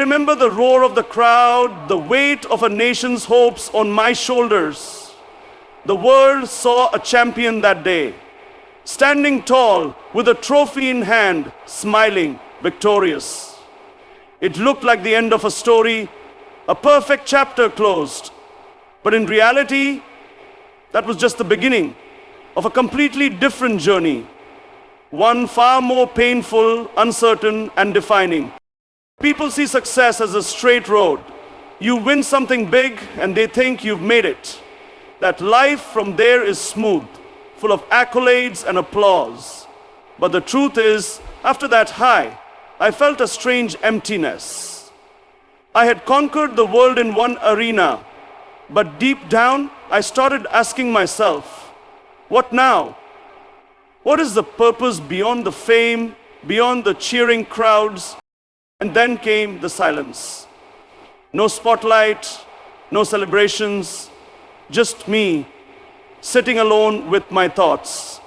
remember the roar of the crowd, the weight of a nation's hopes on my shoulders. The world saw a champion that day, standing tall with a trophy in hand, smiling, victorious. It looked like the end of a story, a perfect chapter closed. But in reality, that was just the beginning of a completely different journey, one far more painful, uncertain, and defining. People see success as a straight road. You win something big and they think you've made it. That life from there is smooth, full of accolades and applause. But the truth is, after that high, I felt a strange emptiness. I had conquered the world in one arena, but deep down, I started asking myself, what now? What is the purpose beyond the fame, beyond the cheering crowds? And then came the silence. No spotlight, no celebrations, just me, sitting alone with my thoughts.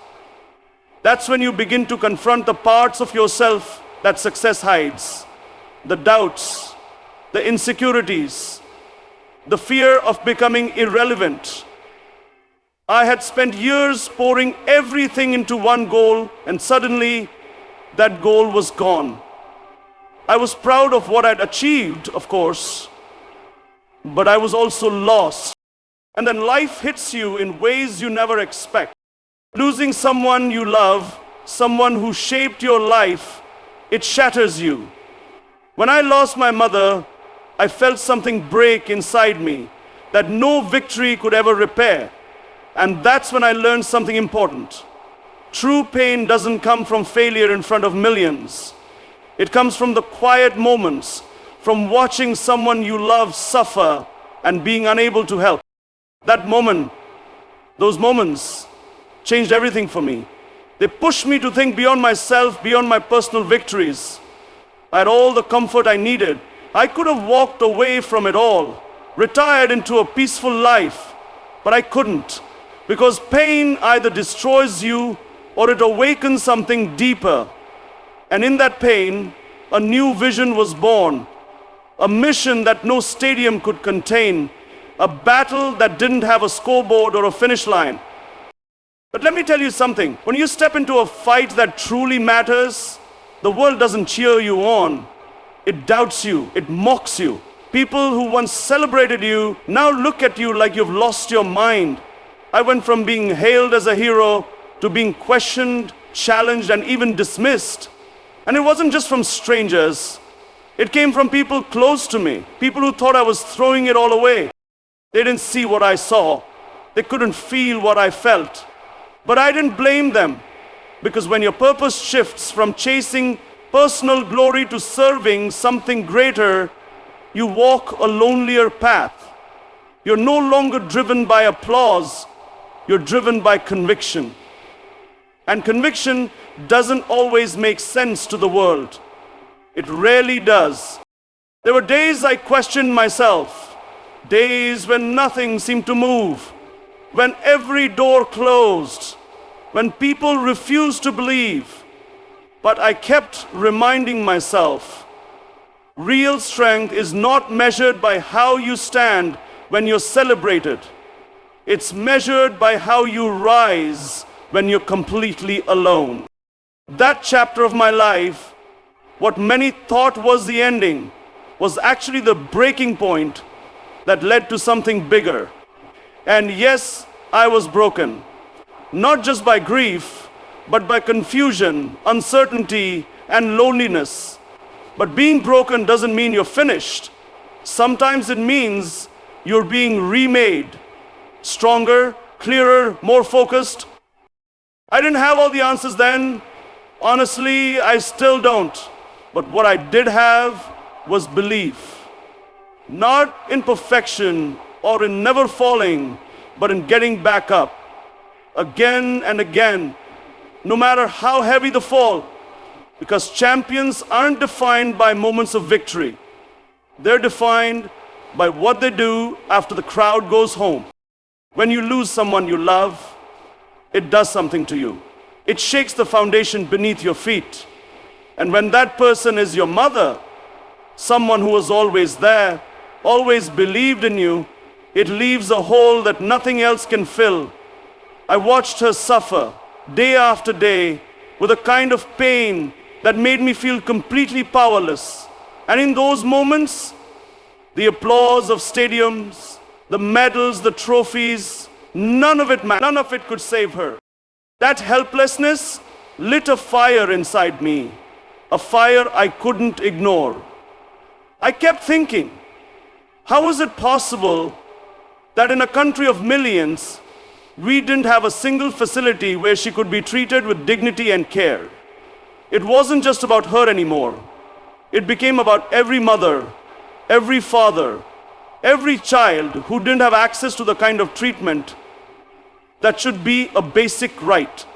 That's when you begin to confront the parts of yourself that success hides, the doubts, the insecurities, the fear of becoming irrelevant. I had spent years pouring everything into one goal, and suddenly that goal was gone. I was proud of what I'd achieved, of course, but I was also lost. And then life hits you in ways you never expect. Losing someone you love, someone who shaped your life, it shatters you. When I lost my mother, I felt something break inside me that no victory could ever repair. And that's when I learned something important. True pain doesn't come from failure in front of millions. It comes from the quiet moments, from watching someone you love suffer and being unable to help. That moment, those moments changed everything for me. They pushed me to think beyond myself, beyond my personal victories. I had all the comfort I needed. I could have walked away from it all, retired into a peaceful life, but I couldn't. Because pain either destroys you or it awakens something deeper. And in that pain, a new vision was born. A mission that no stadium could contain. A battle that didn't have a scoreboard or a finish line. But let me tell you something. When you step into a fight that truly matters, the world doesn't cheer you on. It doubts you. It mocks you. People who once celebrated you now look at you like you've lost your mind. I went from being hailed as a hero to being questioned, challenged, and even dismissed. And it wasn't just from strangers. It came from people close to me, people who thought I was throwing it all away. They didn't see what I saw. They couldn't feel what I felt. But I didn't blame them, because when your purpose shifts from chasing personal glory to serving something greater, you walk a lonelier path. You're no longer driven by applause. You're driven by conviction. And conviction doesn't always make sense to the world. It rarely does. There were days I questioned myself, days when nothing seemed to move, when every door closed, when people refused to believe. But I kept reminding myself, real strength is not measured by how you stand when you're celebrated. It's measured by how you rise when you're completely alone. That chapter of my life, what many thought was the ending, was actually the breaking point that led to something bigger. And yes, I was broken, not just by grief, but by confusion, uncertainty, and loneliness. But being broken doesn't mean you're finished. Sometimes it means you're being remade. Stronger, clearer, more focused. I didn't have all the answers then. Honestly, I still don't. But what I did have was belief. Not in perfection or in never falling, but in getting back up. Again and again, no matter how heavy the fall. Because champions aren't defined by moments of victory. They're defined by what they do after the crowd goes home. When you lose someone you love, it does something to you. It shakes the foundation beneath your feet. And when that person is your mother, someone who was always there, always believed in you, it leaves a hole that nothing else can fill. I watched her suffer day after day with a kind of pain that made me feel completely powerless. And in those moments, the applause of stadiums, the medals, the trophies, none of it could save her. That helplessness lit a fire inside me, a fire I couldn't ignore. I kept thinking, how is it possible that in a country of millions, we didn't have a single facility where she could be treated with dignity and care? It wasn't just about her anymore. It became about every mother, every father, every child who didn't have access to the kind of treatment that should be a basic right,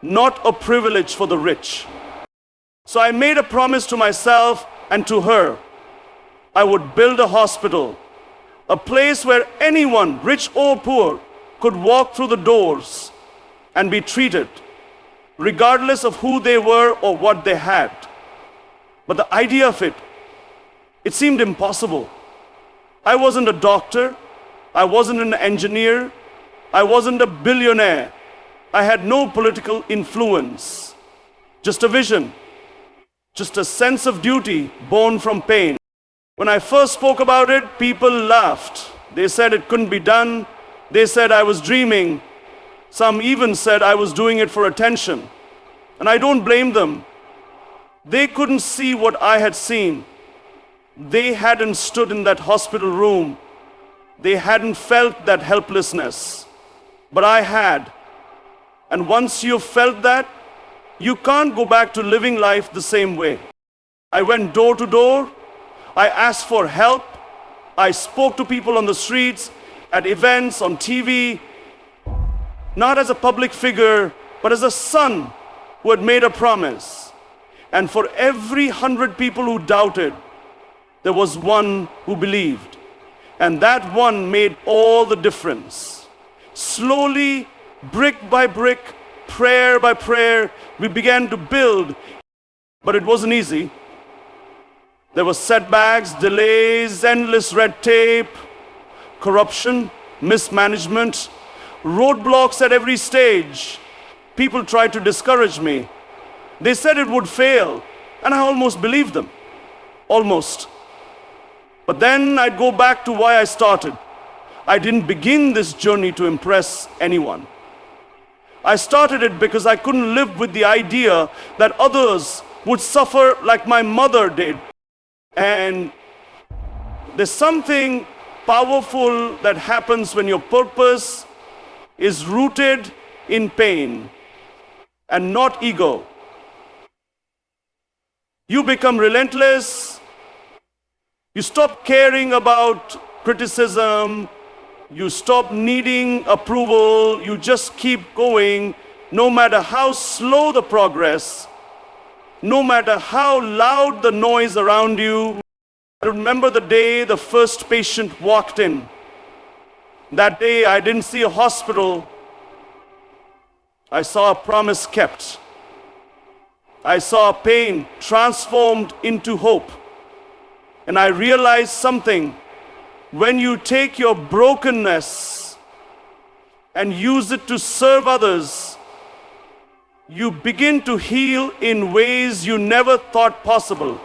not a privilege for the rich. So I made a promise to myself and to her. I would build a hospital, a place where anyone, rich or poor, could walk through the doors and be treated, regardless of who they were or what they had. But the idea of it seemed impossible. I wasn't a doctor, I wasn't an engineer, I wasn't a billionaire. I had no political influence, just a vision, just a sense of duty born from pain. When I first spoke about it, people laughed. They said it couldn't be done. They said I was dreaming. Some even said I was doing it for attention. And I don't blame them. They couldn't see what I had seen. They hadn't stood in that hospital room. They hadn't felt that helplessness. But I had. And once you've felt that, you can't go back to living life the same way. I went door to door. I asked for help. I spoke to people on the streets, at events, on TV, not as a public figure, but as a son who had made a promise. And for every 100 people who doubted, there was one who believed. And that one made all the difference. Slowly, brick by brick, prayer by prayer, we began to build. But it wasn't easy. There were setbacks, delays, endless red tape, corruption, mismanagement, roadblocks at every stage. People tried to discourage me. They said it would fail, and I almost believed them. Almost. But then I'd go back to why I started. I didn't begin this journey to impress anyone. I started it because I couldn't live with the idea that others would suffer like my mother did. And there's something powerful that happens when your purpose is rooted in pain and not ego. You become relentless. You stop caring about criticism. You stop needing approval. You just keep going, no matter how slow the progress, no matter how loud the noise around you. I remember the day the first patient walked in. That day I didn't see a hospital. I saw a promise kept. I saw pain transformed into hope. And I realized something. When you take your brokenness and use it to serve others, you begin to heal in ways you never thought possible.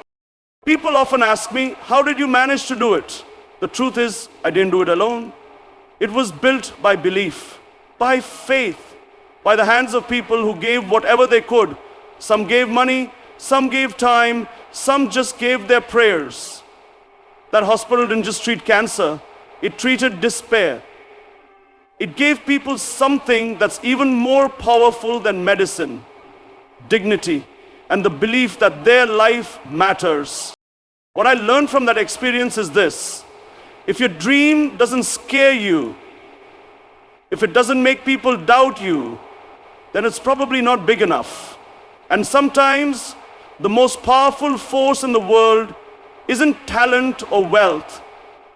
People often ask me, how did you manage to do it? The truth is, I didn't do it alone. It was built by belief, by faith, by the hands of people who gave whatever they could. Some gave money, some gave time, some just gave their prayers. That hospital didn't just treat cancer, it treated despair. It gave people something that's even more powerful than medicine: dignity and the belief that their life matters. What I learned from that experience is this: if your dream doesn't scare you, if it doesn't make people doubt you, then it's probably not big enough. And sometimes the most powerful force in the world isn't talent or wealth.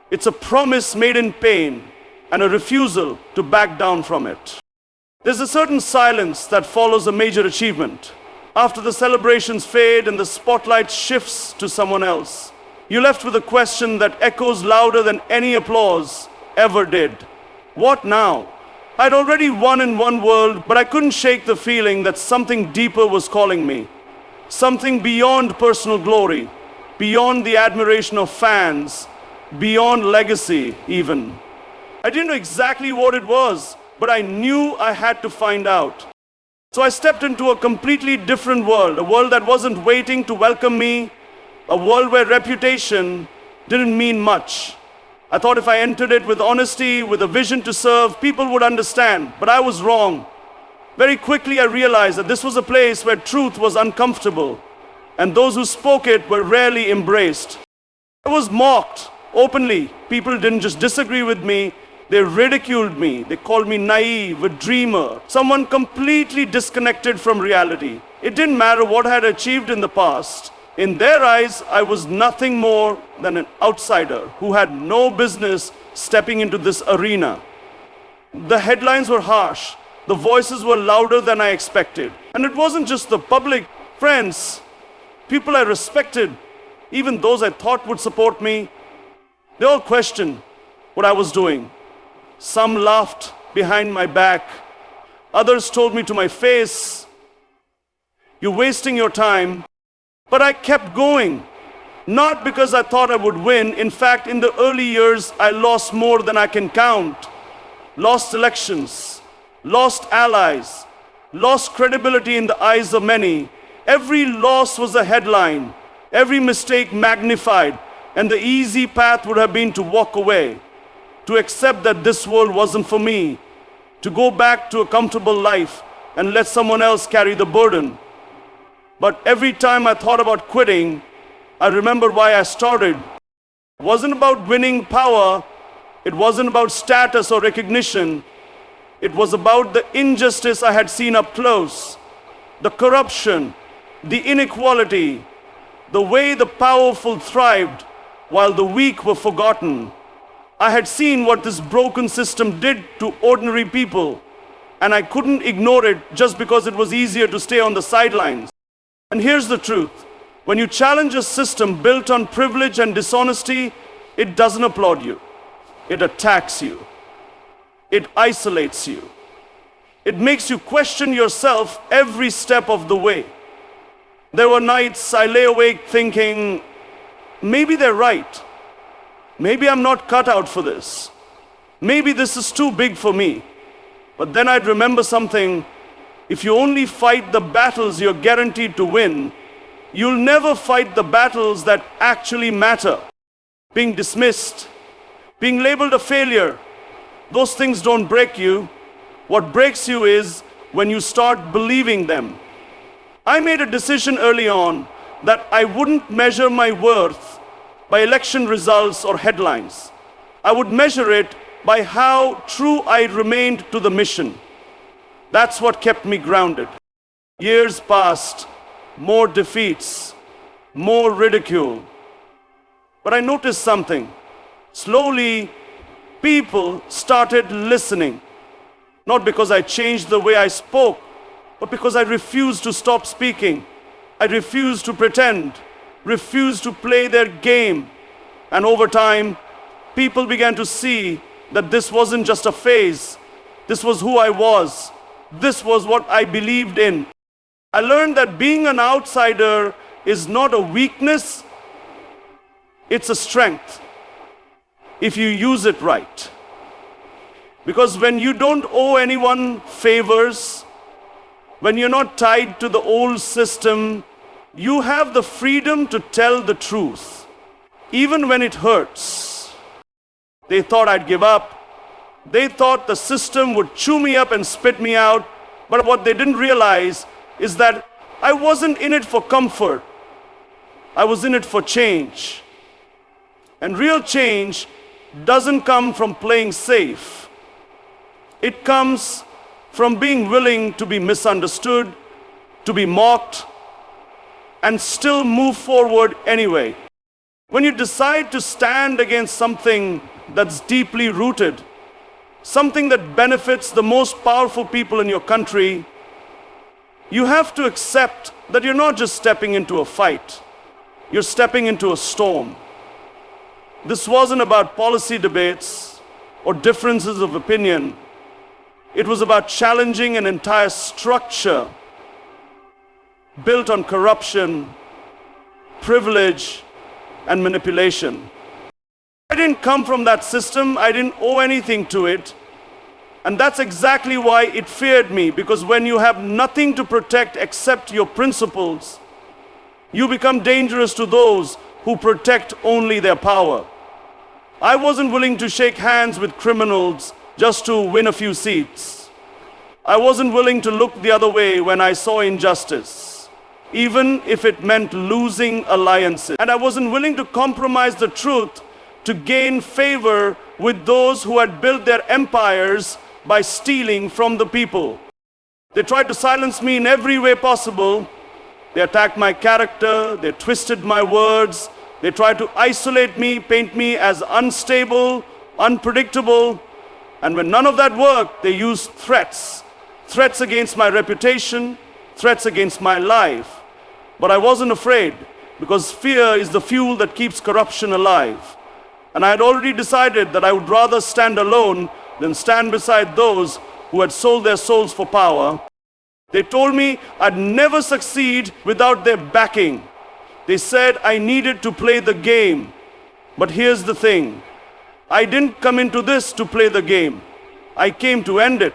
It's a promise made in pain and a refusal to back down from it. There's a certain silence that follows a major achievement. After the celebrations fade and the spotlight shifts to someone else, You left with a question that echoes louder than any applause ever did. What now? I'd already won in one world, but I couldn't shake the feeling that something deeper was calling me. Something beyond personal glory, beyond the admiration of fans, beyond legacy even. I didn't know exactly what it was, but I knew I had to find out. So I stepped into a completely different world, a world that wasn't waiting to welcome me, a world where reputation didn't mean much. I thought if I entered it with honesty, with a vision to serve, people would understand, but I was wrong. Very quickly I realized that this was a place where truth was uncomfortable, and those who spoke it were rarely embraced. I was mocked openly. People didn't just disagree with me, they ridiculed me. They called me naive, a dreamer, someone completely disconnected from reality. It didn't matter what I had achieved in the past. In their eyes, I was nothing more than an outsider who had no business stepping into this arena. The headlines were harsh. The voices were louder than I expected. And it wasn't just the public, friends, people I respected, even those I thought would support me. They all questioned what I was doing. Some laughed behind my back. Others told me to my face, "You're wasting your time." But I kept going, not because I thought I would win. In fact, in the early years, I lost more than I can count. Lost elections, lost allies, lost credibility in the eyes of many. Every loss was a headline, every mistake magnified, and the easy path would have been to walk away, to accept that this world wasn't for me, to go back to a comfortable life and let someone else carry the burden. But every time I thought about quitting, I remembered why I started. It wasn't about winning power, it wasn't about status or recognition. It was about the injustice I had seen up close, the corruption, the inequality, the way the powerful thrived while the weak were forgotten. I had seen what this broken system did to ordinary people, and I couldn't ignore it just because it was easier to stay on the sidelines. And here's the truth. When you challenge a system built on privilege and dishonesty, it doesn't applaud you. It attacks you. It isolates you. It makes you question yourself every step of the way. There were nights I lay awake thinking, maybe they're right. Maybe I'm not cut out for this. Maybe this is too big for me. But then I'd remember something. If you only fight the battles you're guaranteed to win, you'll never fight the battles that actually matter. Being dismissed, being labeled a failure, those things don't break you. What breaks you is when you start believing them. I made a decision early on that I wouldn't measure my worth by election results or headlines. I would measure it by how true I remained to the mission. That's what kept me grounded. Years passed, more defeats, more ridicule. But I noticed something. Slowly, people started listening. Not because I changed the way I spoke, but because I refused to stop speaking. I refused to pretend, refused to play their game. And over time, people began to see that this wasn't just a phase. This was who I was. This was what I believed in. I learned that being an outsider is not a weakness, it's a strength if you use it right. Because when you don't owe anyone favors, when you're not tied to the old system, you have the freedom to tell the truth, even when it hurts. They thought I'd give up. They thought the system would chew me up and spit me out, but what they didn't realize is that I wasn't in it for comfort. I was in it for change. And real change doesn't come from playing safe. It comes from being willing to be misunderstood, to be mocked, and still move forward anyway. When you decide to stand against something that's deeply rooted, something that benefits the most powerful people in your country, you have to accept that you're not just stepping into a fight, you're stepping into a storm. This wasn't about policy debates or differences of opinion. It was about challenging an entire structure built on corruption, privilege, and manipulation. I didn't come from that system. I didn't owe anything to it. And that's exactly why it feared me, because when you have nothing to protect except your principles, you become dangerous to those who protect only their power. I wasn't willing to shake hands with criminals just to win a few seats. I wasn't willing to look the other way when I saw injustice, even if it meant losing alliances. And I wasn't willing to compromise the truth to gain favor with those who had built their empires by stealing from the people. They tried to silence me in every way possible. They attacked my character, they twisted my words, they tried to isolate me, paint me as unstable, unpredictable, and when none of that worked, they used threats. Threats against my reputation, threats against my life. But I wasn't afraid, because fear is the fuel that keeps corruption alive. And I had already decided that I would rather stand alone than stand beside those who had sold their souls for power. They told me I'd never succeed without their backing. They said I needed to play the game. But here's the thing. I didn't come into this to play the game. I came to end it.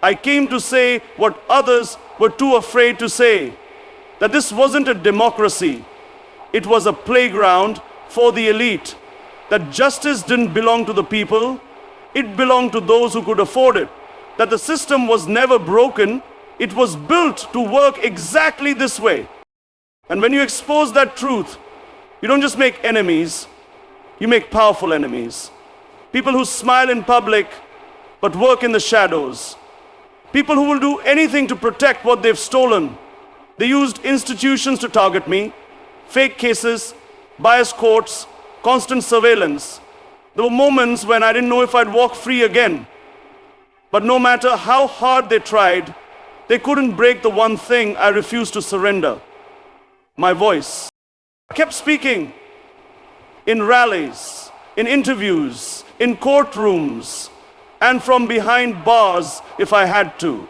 I came to say what others were too afraid to say. That this wasn't a democracy. It was a playground for the elite. That justice didn't belong to the people. It belonged to those who could afford it. That the system was never broken. It was built to work exactly this way. And when you expose that truth, you don't just make enemies, you make powerful enemies. People who smile in public but work in the shadows. People who will do anything to protect what they've stolen. They used institutions to target me, fake cases, biased courts, constant surveillance. There were moments when I didn't know if I'd walk free again. But no matter how hard they tried, they couldn't break the one thing I refused to surrender: my voice. I kept speaking in rallies, in interviews, in courtrooms, and from behind bars if I had to.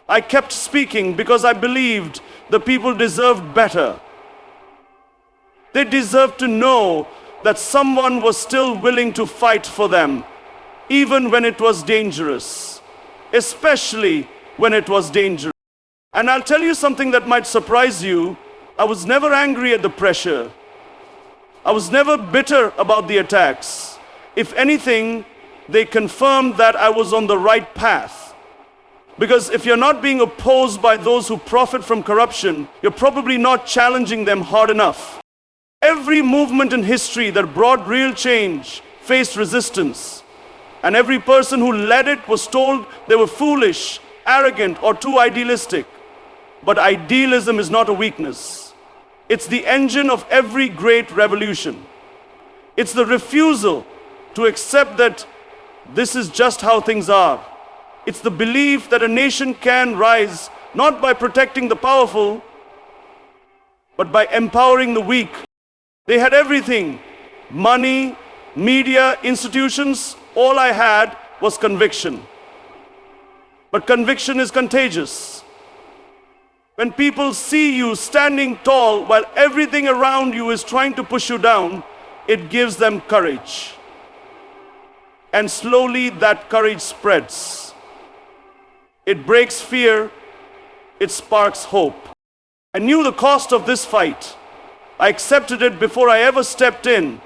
I kept speaking because I believed the people deserved better. They deserved to know that someone was still willing to fight for them, even when it was dangerous, especially when it was dangerous. And I'll tell you something that might surprise you. I was never angry at the pressure. I was never bitter about the attacks. If anything, they confirmed that I was on the right path. Because if you're not being opposed by those who profit from corruption, you're probably not challenging them hard enough. Every movement in history that brought real change faced resistance. And every person who led it was told they were foolish, arrogant, or too idealistic. But idealism is not a weakness. It's the engine of every great revolution. It's the refusal to accept that this is just how things are. It's the belief that a nation can rise not by protecting the powerful, but by empowering the weak. They had everything: money, media, institutions. All I had was conviction. But conviction is contagious. When people see you standing tall while everything around you is trying to push you down, it gives them courage. And slowly that courage spreads. It breaks fear. It sparks hope. I knew the cost of this fight. I accepted it before I ever stepped in.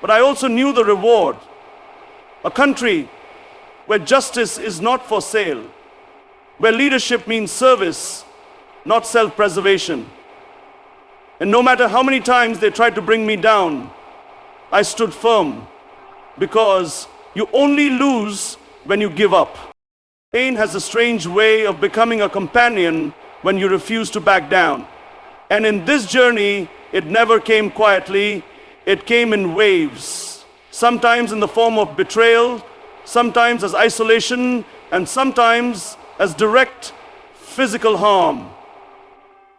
But I also knew the reward. A country where justice is not for sale, where leadership means service, not self-preservation. And no matter how many times they tried to bring me down, I stood firm, because you only lose when you give up. Pain has a strange way of becoming a companion when you refuse to back down. And in this journey, it never came quietly. It came in waves, sometimes in the form of betrayal, sometimes as isolation, and sometimes as direct physical harm.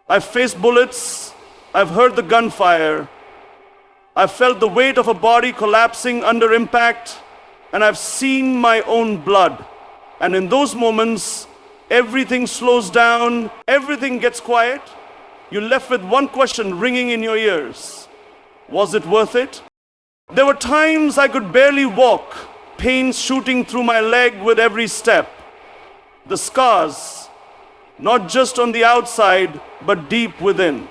I've faced bullets, I've heard the gunfire, I've felt the weight of a body collapsing under impact, and I've seen my own blood. And in those moments, everything slows down, everything gets quiet. You're left with one question ringing in your ears. Was it worth it? There were times I could barely walk, pain shooting through my leg with every step. The scars, not just on the outside, but deep within.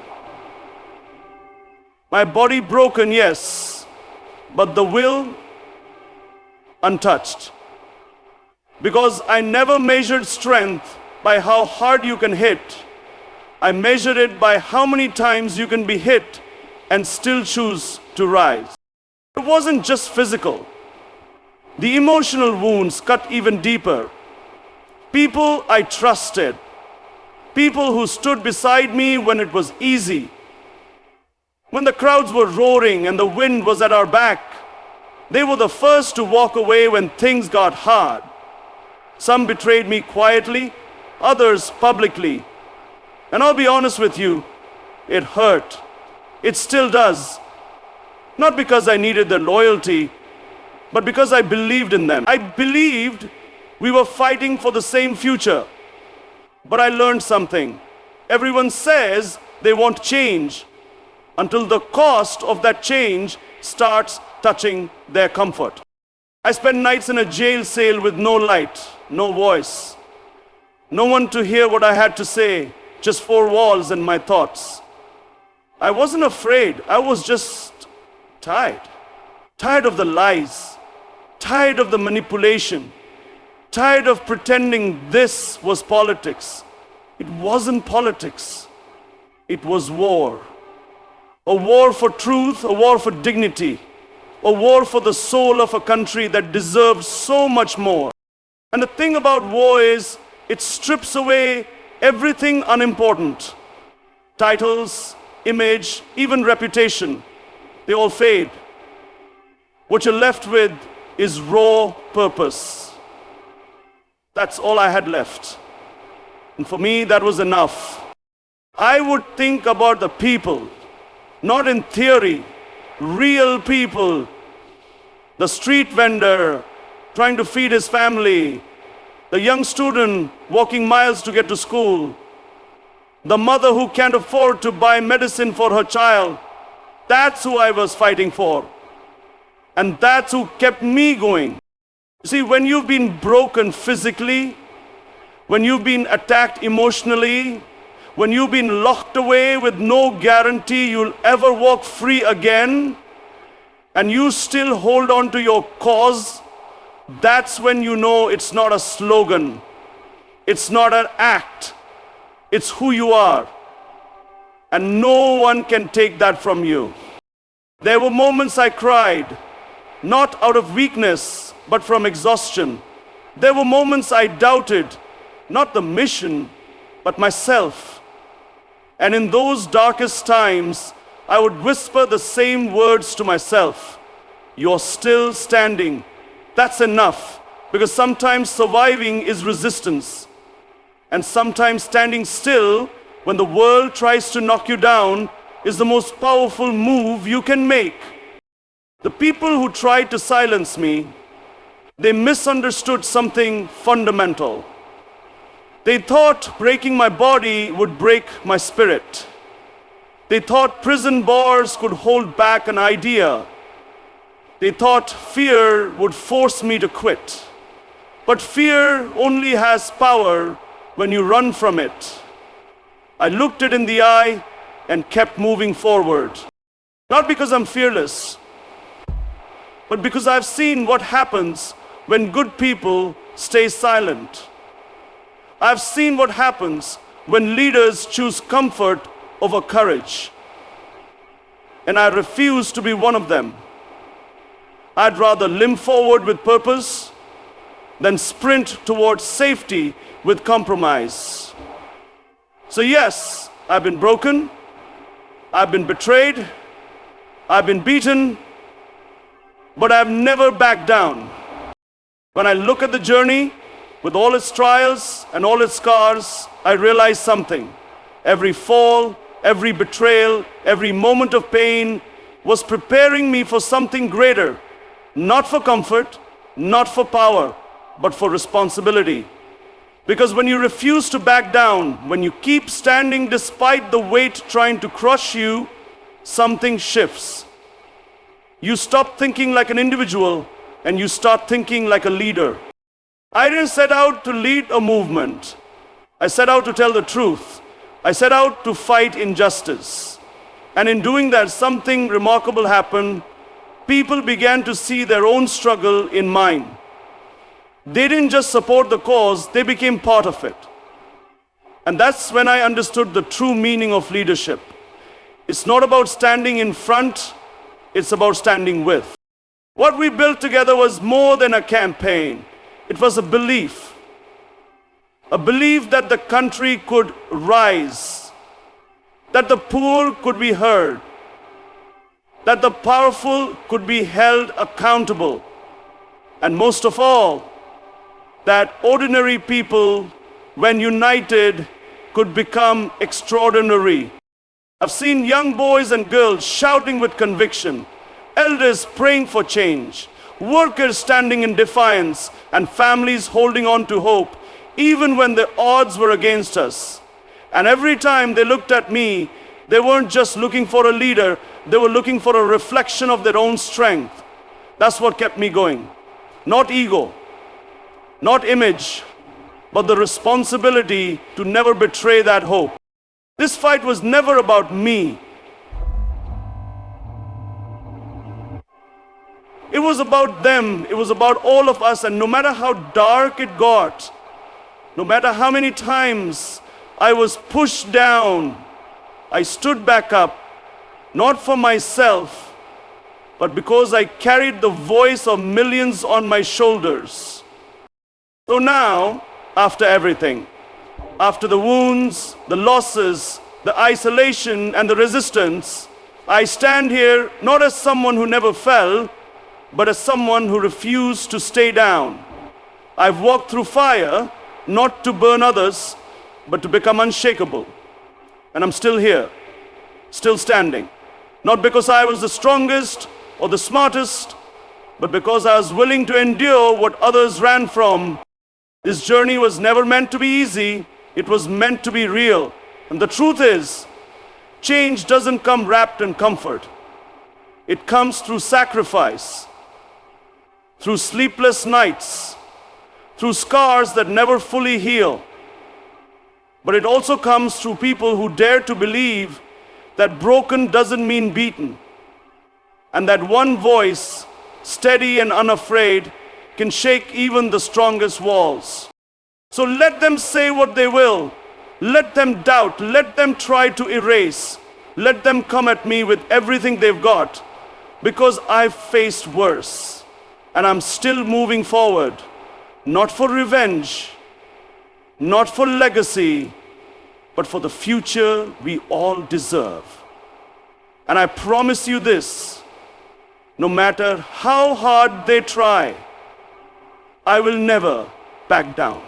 My body broken, yes, but the will untouched. Because I never measured strength by how hard you can hit. I measured it by how many times you can be hit and still choose to rise. It wasn't just physical. The emotional wounds cut even deeper. People I trusted. People who stood beside me when it was easy. When the crowds were roaring and the wind was at our back, they were the first to walk away when things got hard. Some betrayed me quietly, others publicly. And I'll be honest with you, it hurt. It still does. Not because I needed their loyalty, but because I believed in them. I believed we were fighting for the same future. But I learned something. Everyone says they want change until the cost of that change starts touching their comfort. I spent nights in a jail cell with no light, no voice, no one to hear what I had to say, just four walls and my thoughts. I wasn't afraid, I was just tired. Tired of the lies, tired of the manipulation, tired of pretending this was politics. It wasn't politics, it was war. A war for truth, a war for dignity, a war for the soul of a country that deserves so much more. And the thing about war is, it strips away everything unimportant. Titles, image, even reputation, they all fade. What you're left with is raw purpose. That's all I had left. And for me, that was enough. I would think about the people, not in theory, real people. The street vendor trying to feed his family, the young student walking miles to get to school, the mother who can't afford to buy medicine for her child. That's who I was fighting for. And that's who kept me going. You see, when you've been broken physically, when you've been attacked emotionally, when you've been locked away with no guarantee you'll ever walk free again, and you still hold on to your cause, that's when you know it's not a slogan, it's not an act, it's who you are. And no one can take that from you. There were moments I cried, not out of weakness, but from exhaustion. There were moments I doubted, not the mission, but myself. And in those darkest times, I would whisper the same words to myself. You're still standing. That's enough. Because sometimes surviving is resistance. And sometimes standing still when the world tries to knock you down is the most powerful move you can make. The people who tried to silence me, they misunderstood something fundamental. They thought breaking my body would break my spirit. They thought prison bars could hold back an idea. They thought fear would force me to quit. But fear only has power when you run from it. I looked it in the eye and kept moving forward. Not because I'm fearless, but because I've seen what happens when good people stay silent. I've seen what happens when leaders choose comfort over courage. And I refuse to be one of them. I'd rather limp forward with purpose than sprint towards safety with compromise. So yes, I've been broken, I've been betrayed, I've been beaten, but I've never backed down. When I look at the journey, with all its trials and all its scars, I realize something. Every fall, every betrayal, every moment of pain was preparing me for something greater, not for comfort, not for power, but for responsibility. Because when you refuse to back down, when you keep standing despite the weight trying to crush you, something shifts. You stop thinking like an individual and you start thinking like a leader. I didn't set out to lead a movement. I set out to tell the truth. I set out to fight injustice. And in doing that, something remarkable happened. People began to see their own struggle in mine. They didn't just support the cause, they became part of it. And that's when I understood the true meaning of leadership. It's not about standing in front, it's about standing with. What we built together was more than a campaign. It was a belief that the country could rise, that the poor could be heard, that the powerful could be held accountable, and most of all, that ordinary people, when united, could become extraordinary. I've seen young boys and girls shouting with conviction, elders praying for change, workers standing in defiance, and families holding on to hope, even when the odds were against us. And every time they looked at me, they weren't just looking for a leader, they were looking for a reflection of their own strength. That's what kept me going. Not ego, not image, but the responsibility to never betray that hope. This fight was never about me. It was about them, it was about all of us, and no matter how dark it got, no matter how many times I was pushed down, I stood back up, not for myself, but because I carried the voice of millions on my shoulders. So now, after everything, after the wounds, the losses, the isolation, and the resistance, I stand here not as someone who never fell, but as someone who refused to stay down. I've walked through fire, not to burn others, but to become unshakable. And I'm still here, still standing. Not because I was the strongest or the smartest, but because I was willing to endure what others ran from. This journey was never meant to be easy, it was meant to be real. And the truth is, change doesn't come wrapped in comfort. It comes through sacrifice, through sleepless nights, through scars that never fully heal. But it also comes through people who dare to believe that broken doesn't mean beaten, and that one voice, steady and unafraid, can shake even the strongest walls. So let them say what they will. Let them doubt. Let them try to erase. Let them come at me with everything they've got, because I've faced worse. And I'm still moving forward, not for revenge, not for legacy, but for the future we all deserve. And I promise you this, no matter how hard they try, I will never back down.